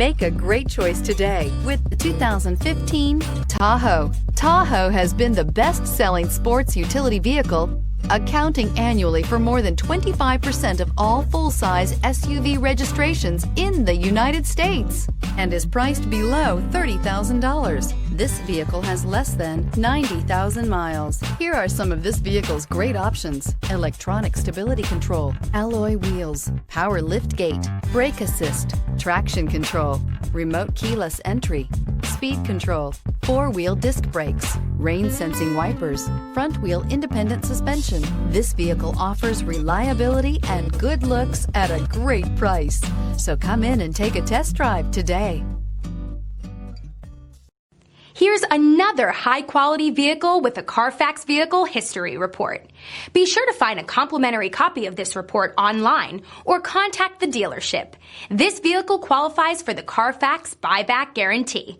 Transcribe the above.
Make a great choice today with the 2015 Tahoe. Tahoe has been the best-selling sports utility vehicle, accounting annually for more than 25% of all full-size SUV registrations in the United States and is priced below $30,000. This vehicle has less than 90,000 miles. Here are some of this vehicle's great options: electronic stability control, alloy wheels, power lift gate, brake assist, traction control, remote keyless entry, speed control, four-wheel disc brakes, rain-sensing wipers, front-wheel independent suspension. This vehicle offers reliability and good looks at a great price. So come in and take a test drive today. Here's another high-quality vehicle with a Carfax Vehicle History Report. Be sure to find a complimentary copy of this report online or contact the dealership. This vehicle qualifies for the Carfax Buyback Guarantee.